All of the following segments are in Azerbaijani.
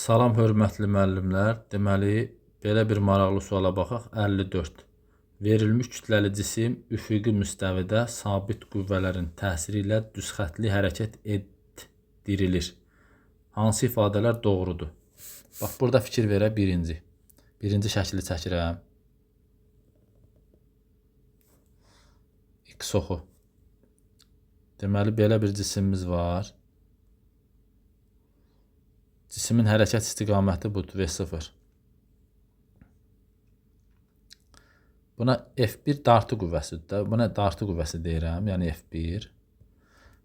Salam hörmətli müəllimlər. Deməli, belə bir maraqlı suala baxaq. 54. Verilmiş kütləli cisim üfüqi müstəvidə sabit qüvvələrin təsiri ilə düzxətli hərəkət etdirilir. Hansı ifadələr doğrudur? Bax, burada fikir verə birinci. Birinci şəkli çəkirəm. X oxu. Deməli, belə bir cisimimiz var. Cismin hərəkət istiqaməti budur, V0. Buna F1 dartı qüvvəsidir də. Buna dartı qüvvəsi deyirəm, yəni F1.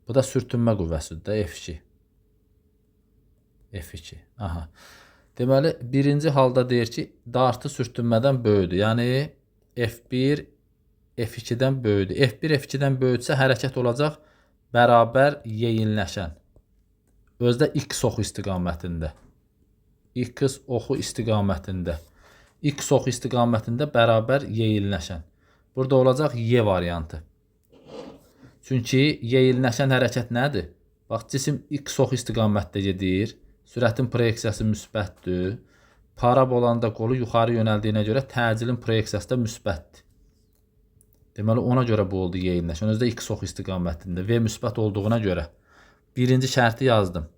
Bu da sürtünmə qüvvəsidir də, F2. F2. Aha. Deməli, birinci halda deyir ki, dartı sürtünmədən böyüdür. Yəni, F1 F2-dən böyüdür. F1 F2-dən böyüdsə, hərəkət olacaq bərabər yeyinləşən. Özdə X oxu istiqamətində. X oxu istiqamətində. X oxu istiqamətində bərabər yeyinləşən. Burada olacaq Y variantı. Çünki yeyinləşən hərəkət nədir? Bax, cisim X oxu istiqamətdə gedir. Sürətin proyeksiyası müsbətdir. Parabolanda qolu yuxarı yönəldiyinə görə təcilin proyeksiyası da müsbətdir. Deməli, ona görə bu oldu yeyinləşən. Özdə X oxu istiqamətində. V müsbət olduğuna görə. Birinci şərti yazdım.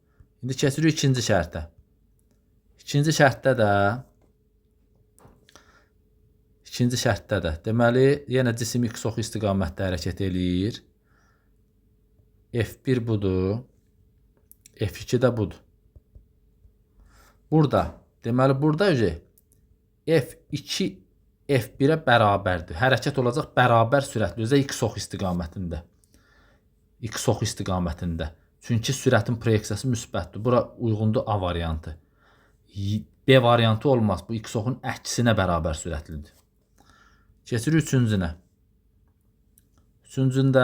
İndi keçirik ikinci şərtə. İkinci şərtdə də. Deməli, yenə cisim X oxu istiqamətdə hərəkət eləyir. F1 budur. F2 də budur. Burada, deməli, burada F2 F1-ə bərabərdir. Hərəkət olacaq bərabər sürətli. Özdə X oxu istiqamətində. X oxu istiqamətində. Çünki sürətin proyeksiyası müsbətdir. Bura uyğundur A variantı. B variantı olmaz. Bu X oxun əksinə bərabər sürətlidir. Keçirik üçüncünə. Üçüncündə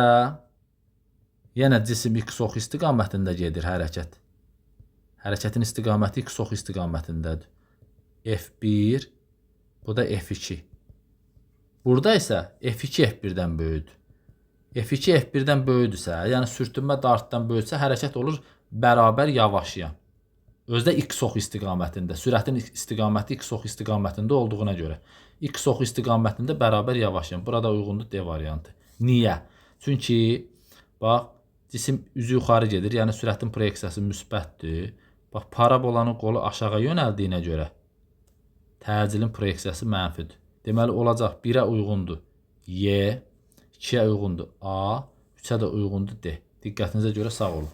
yenə cisim X oxu istiqamətində gedir hərəkət. Hərəkətin istiqaməti X oxu istiqamətindədir. F1, bu da F2. Burada isə F2 F1-dən böyüdür. F2 F1-dən böyüdürsə, yəni sürtünmə dartdan böyüdsə, hərəkət olur bərabər yavaşlayan. Özdə X oxu istiqamətində, sürətin istiqaməti X oxu istiqamətində olduğuna görə. X oxu istiqamətində bərabər yavaşlayan. Burada uyğundur D variantı. Niyə? Çünki, bax, cisim üzü yuxarı gedir, yəni sürətin proyeksiyası müsbətdir. Bax, parabolanın qolu aşağı yönəldiyinə görə təcilin proyeksiyası mənfidir. Deməli, olacaq 1-ə uyğundur Y, 2-yə uyğundur A, 3-ə də uyğundur D. Diqqətinizə görə sağ olun.